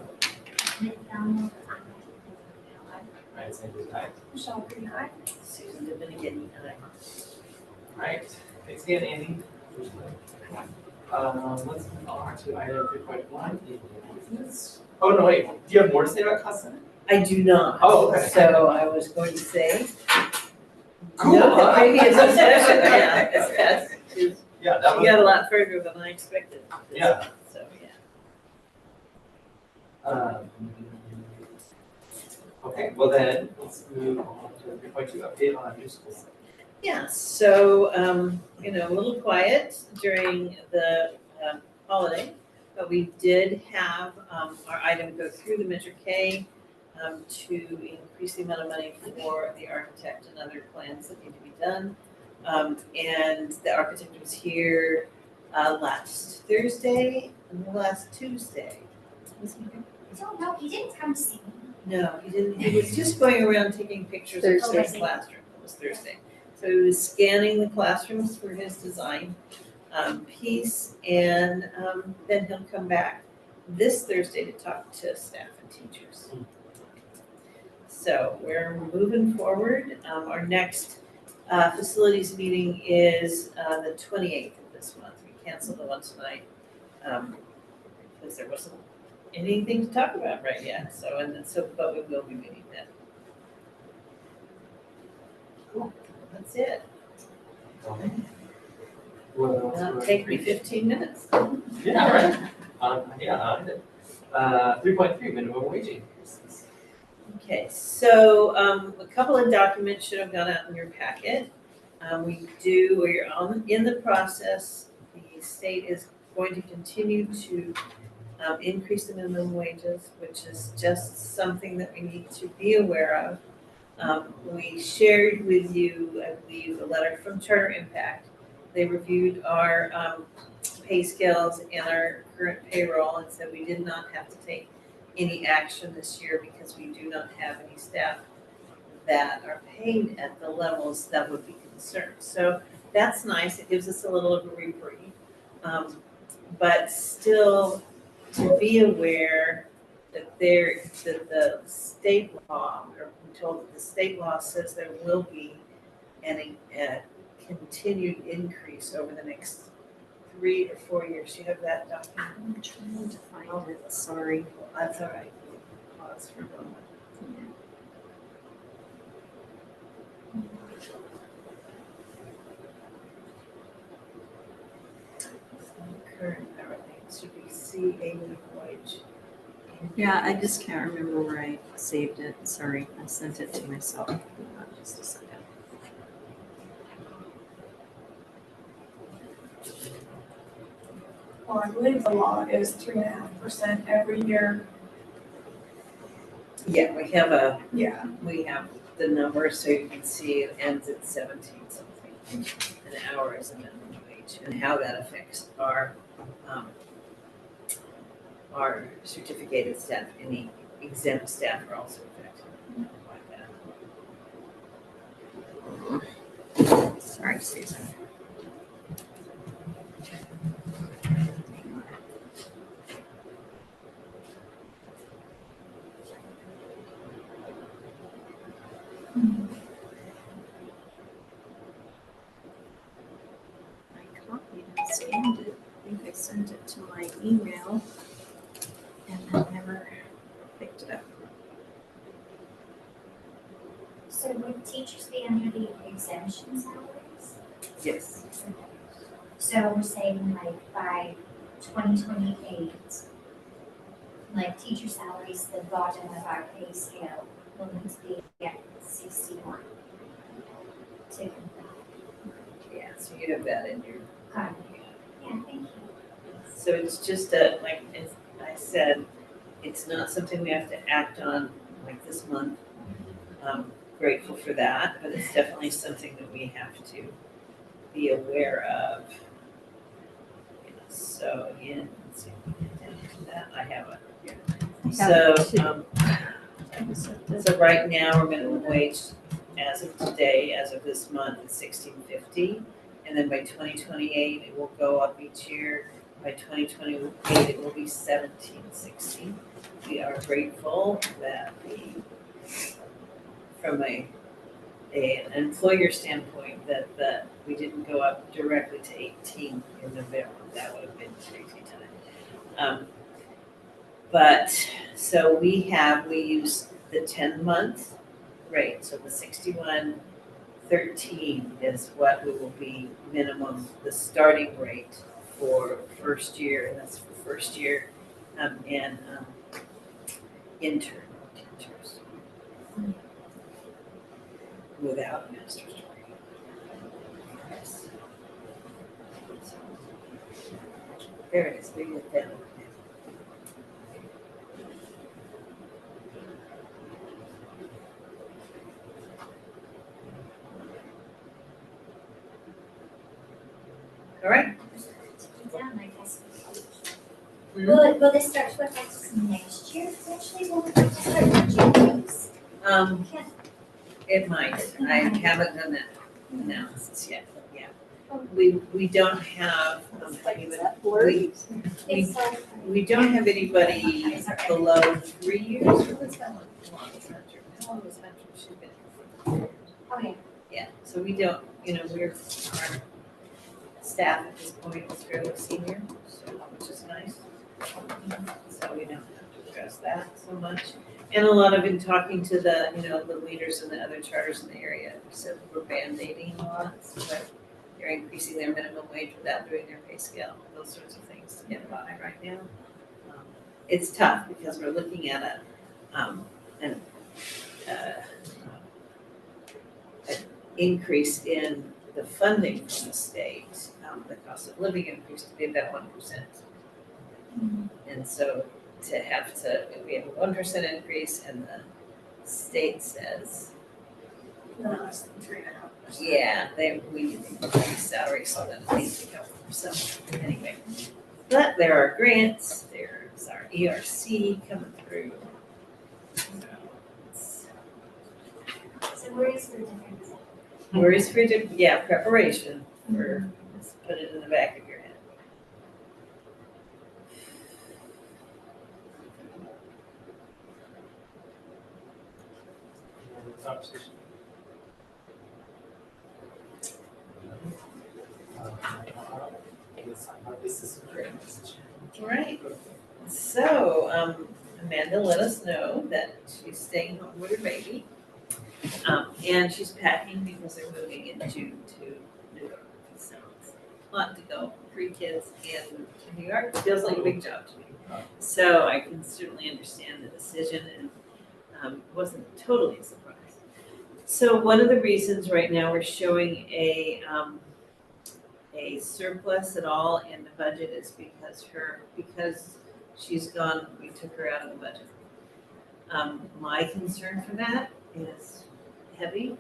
Right, same as I. Michelle Green, aye. Susan Dominican, aye. Right, thanks again, Andy. Let's move on to item 3.1, business. Oh, no, wait, do you have more to say about cost center? I do not. Oh, okay. So I was going to say. Cool. No, the previous discussion, is Yeah, that you was. got a lot further than I expected. Yeah. So, yeah. Okay, well then, let's move on to 3.2, update on new school site. Yeah, so, a little quiet during the holiday, but we did have our item go through the Measure K to increase the amount of money for the architect and other plans that need to be done. And the architect was here last Thursday and last Tuesday. Was he here? I don't know, he didn't come see me. No, he didn't. He was just going around taking pictures of Thursday. his classroom. It was Thursday. So he was scanning the classrooms for his design piece, and then he'll come back this Thursday to talk to staff and teachers. So we're moving forward. Our next facilities meeting is the 28th of this month. We canceled the one tonight because there wasn't anything to talk about right yet. But we will be meeting then. Cool. That's it. What else? It'll take me 15 minutes. Yeah, right. Yeah, 3.3, minimum wage increases. Okay, so a couple of documents should have gone out in your packet. We're in the process. The state is going to continue to increase the minimum wages, which is just something that we need to be aware of. We shared with you, I believe, a letter from Charter Impact. They reviewed our pay scales and our current payroll and said we did not have to take any action this year because we do not have any staff that are paid at the levels that would be concerned. So that's nice. It gives us a little of a reprieve. But still, to be aware that the state law, or I'm told that the state law says there will be a continued increase over the next 3 or 4 years. You have that document? I'm trying to find it, sorry. That's all right. Pause for a moment. Current hourly, it should be CA wage. Yeah, I just can't remember where I saved it, sorry, I sent it to myself. Hang on just a second. Well, I believe the law is 3.5% every year. Yeah, we Yeah. have the number, so you can see it ends at 17 something. An hour is a minimum wage, and how that affects our certificated staff, any exempt staff are also affected by that. Sorry, Susan. I copied and scanned it. I think I sent it to my email and I never picked it up. So would teachers be under the exemption salaries? Yes. So we're saying like by 2028, like teacher salaries, the bottom of our pay scale will need to be at 61. To comply. Yeah, so you have that in your. Got it. Yeah, thank you. So it's just like as I said, it's not something we have to act on like this month. I'm grateful for that, but it's definitely something that we have to be aware of. So again, let's see if we get down to that. I have it here. So right now, our minimum wage as of today, as of this month, is $16.50. And then by 2028, it will go up each year. By 2028, it will be $17.60. We are grateful that from an employer standpoint, that we didn't go up directly to 18 in November. That would have been crazy time. But so we use the 10-month rate, so the 61.13 is what we will be minimum, the starting rate for first year, and that's for first year and intern teachers. without a master's degree. There it is, we get that. All right. Down, I guess. Mhm. Will this start to affect us next year potentially? Will we start budgeting things? It might, I haven't done that analysis yet, yeah. We don't have, we don't have anybody below 3 years for this one. How long was Hunter? She's been here for 4 years. Oh, yeah. Yeah, so we don't, our staff at this point is fairly senior, so, which is nice. So we don't have to address that so much. And a lot of in talking to the, the leaders and the other charters in the area, so we're band-aiding a lot, but they're increasing their minimum wage without doing their pay scale, those sorts of things to get by right now. It's tough because we're looking at an increase in the funding from the state, the cost of living increase to be about 1%. And so we have a 1% increase and the state says, Less than 3.5%. yeah, we need to increase salaries, so that it needs to come from somewhere anyway. But there are grants, there's our ERC coming through. So worries for different. Worries for, preparation for, let's put it in the back of your head. Conversation. This is a great message. All right, so Amanda let us know that she's staying home with her baby. And she's packing because they're moving into New York. So it's a lot to go, 3 kids and to New York feels like a big job to me. So I can certainly understand the decision and wasn't totally a surprise. So one of the reasons right now we're showing a surplus at all in the budget is because she's gone, we took her out of the budget. My concern for that is heavy,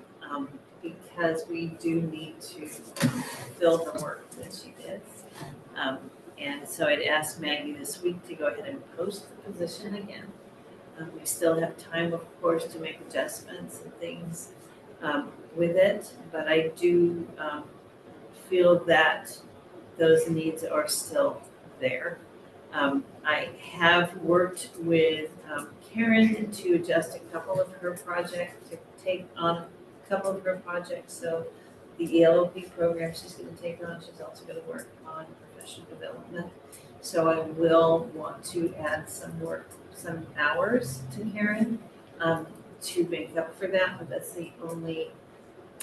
because we do need to fill the work that she did. And so I'd asked Maggie this week to go ahead and post the position again. We still have time, of course, to make adjustments and things with it, but I do feel that those needs are still there. I have worked with Karen to adjust a couple of her projects, to take on a couple of her projects. So the ELOP program she's going to take on, she's also going to work on professional development. So I will want to add some hours to Karen to make up for that, but that's the only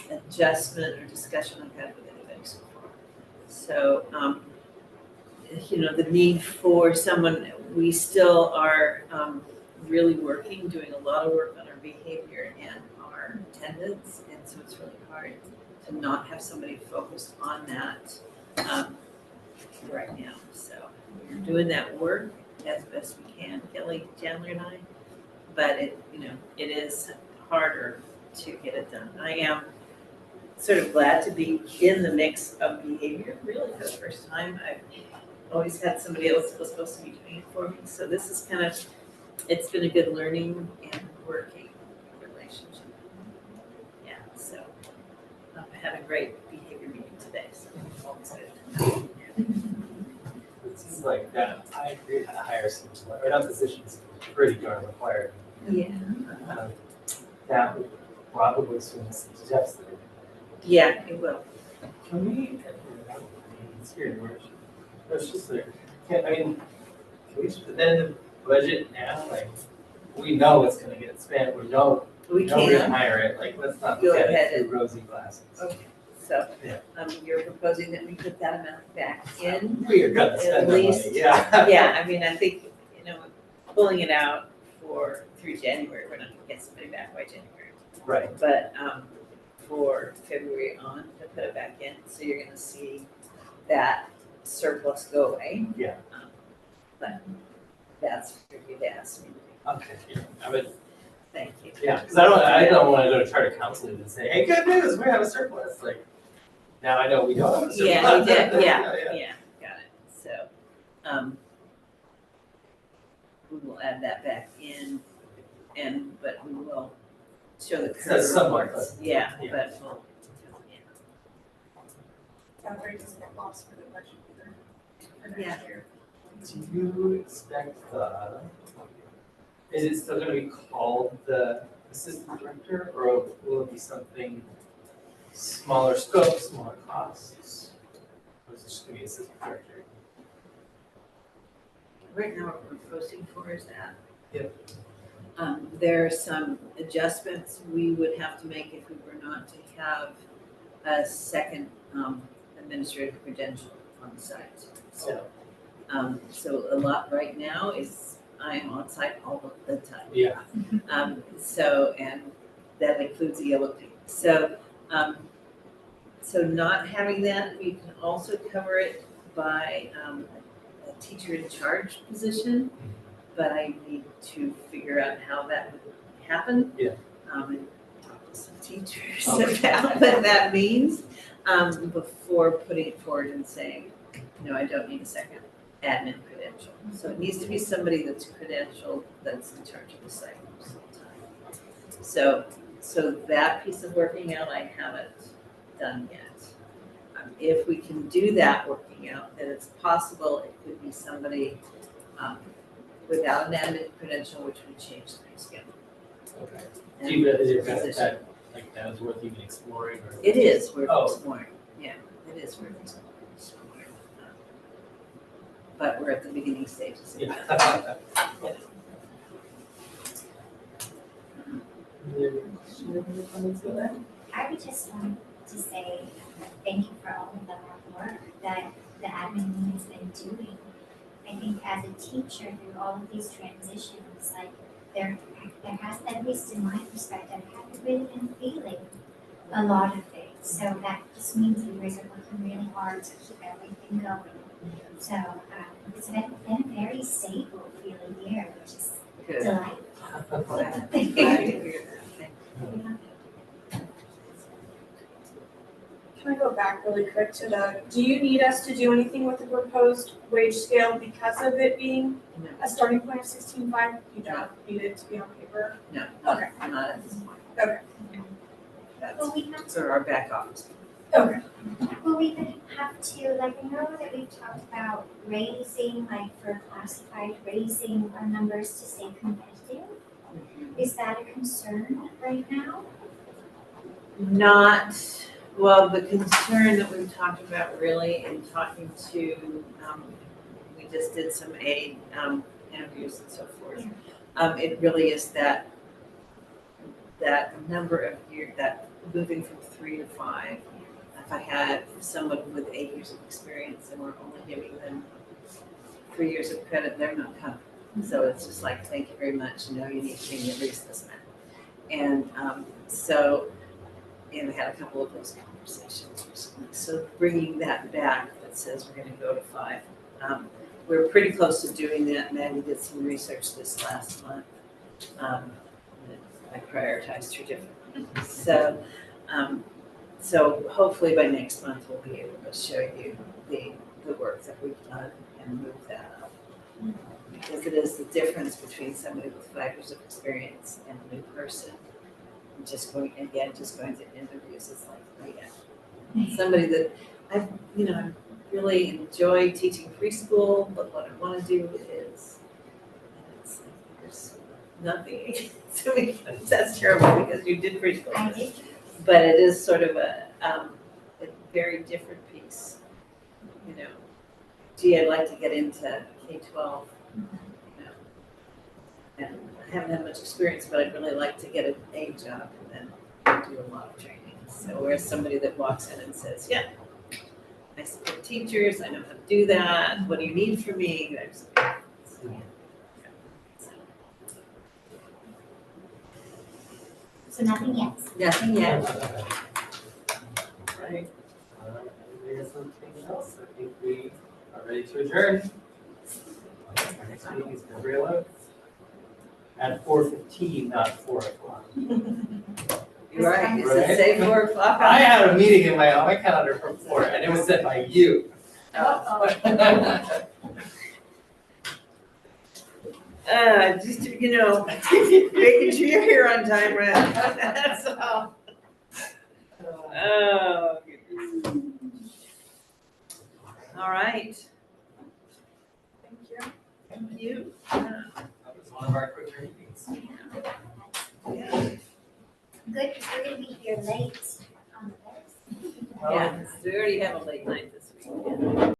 adjustment or discussion I've had with anybody so far. So, the need for someone, we still are really doing a lot of work on our behavior and our attendance, and so it's really hard to not have somebody focused on that right now. So we're doing that work as best we can, Kelly, Chandler, and I, but it is harder to get it done. I am sort of glad to be in the mix of behavior, really, for the first time. I've always had somebody else that was supposed to be doing it for me. So this is it's been a good learning and working relationship. Yeah, so I had a great behavior meeting today, so all good. It seems like I agree that hire seems right on positions pretty darn required. Yeah. That would probably swing some steps there. Yeah, it will. Can we? It's weird. It's just like, can we just put that in the budget now? Like, we know it's going to get spent. We know We we're going to can. hire it. Like, let's not Go look at ahead it through rosy glasses. Okay, so Yeah. you're proposing that we put that amount back in? We are going to spend At that least- money. Yeah. Yeah, I mean, I think, pulling it out for, through January, we're not gonna get somebody back by January. Right. But, for February on, to put it back in, so you're gonna see that surplus go away. Yeah. But that's for you to ask me. Okay, yeah, I would, Thank you. yeah, because I don't want to go to charter council and say, hey, good news, we have a surplus, like, now I know we don't have a surplus. Yeah, you did, yeah, Yeah. got it. So, we will add that back in but we will show the So current somewhat, reports. but- Yeah, yeah. but we'll, yeah. Salary doesn't get lost for the budget either, for next Yeah. year. Do you expect is it still gonna be called the assistant director, or will it be something smaller scope, smaller costs? Or is it just gonna be assistant director? Right now, what we're posting for is that. Yep. There are some adjustments we would have to make if we were not to have a second, administrative credential on site. So, so a lot right now is I'm on site all of the time. Yeah. So, and that includes the ELP. So, so not having that, we can also cover it by, a teacher in charge position, but I need to figure out how that would happen. Yeah. And talk to some teachers Okay. about what that means, before putting it forward and saying, no, I don't need a second admin credential. So it needs to be somebody that's credentialed, that's in charge of the site most of the time. So that piece of working out, I haven't done yet. If we can do that working out, then it's possible it could be somebody, without an admin credential, which would change the pay scale. Okay. And Do you, is it position. that was worth even exploring, or? It is worth Oh. exploring, yeah, it is worth exploring. But we're at the beginning stages. Yeah. I would just want to say thank you for all of the hard work that the admin has been doing. I think as a teacher through all of these transitions, like there has, at least in my perspective, haven't really been feeling a lot of things. So that just means you guys are working really hard to keep everything going. So it's been a very stable feeling year, which is Good. delightful. Glad to hear that. Thank you. Can I go back really quick to do you need us to do anything with the proposed wage scale because of it being No. a starting point of 16.5? You don't need it to be on paper? No, Okay. not at this point. Okay. Well, we have So our back office. Okay. Well, we would have to, like, I know that we've talked about raising, like, for classified, raising our numbers to stay competitive. Is that a concern right now? Not, well, the concern that we've talked about really in talking to, we just did some aid, interviews and so forth. It really is that number of years, that moving from 3 to 5. If I had someone with 8 years of experience and we're only giving them 3 years of credit, they're not coming. So it's just like, thank you very much, no, you need to give me at least this amount. And and we had a couple of those conversations recently. So bringing that back, that says we're gonna go to 5. We're pretty close to doing that. Maggie did some research this last month. I prioritized her differently. So hopefully by next month, we'll be able to show you the work that we've done and move that up. Because it is the difference between somebody with 5 years of experience and a new person. Just going to interviews, it's like, oh yeah. Somebody that I really enjoy teaching preschool, but what I want to do is, it's like, there's nothing against me. That's terrible because you did preschool. I did. But it is sort of a very different piece, Gee, I'd like to get into K-12, and I haven't had much experience, but I'd really like to get an A job and then do a lot of training. So whereas somebody that walks in and says, yeah, I support teachers, I know how to do that, what do you need from me? So nothing yet. Nothing yet. Right. Anybody has something else? I think we are ready to adjourn. Our next meeting is February 11th at 4:15, not 4 o'clock. You're right. Does Right. it say 4 o'clock? I had a meeting in my calendar for 4, and it was set by you. Just, making sure you're here on time, Red. That's all. Oh, goodness. All right. Thank you. Thank you. That was one of our quicker meetings. Yeah. Good, because we're gonna be here late on the bus. Yeah, we already have a late night this week.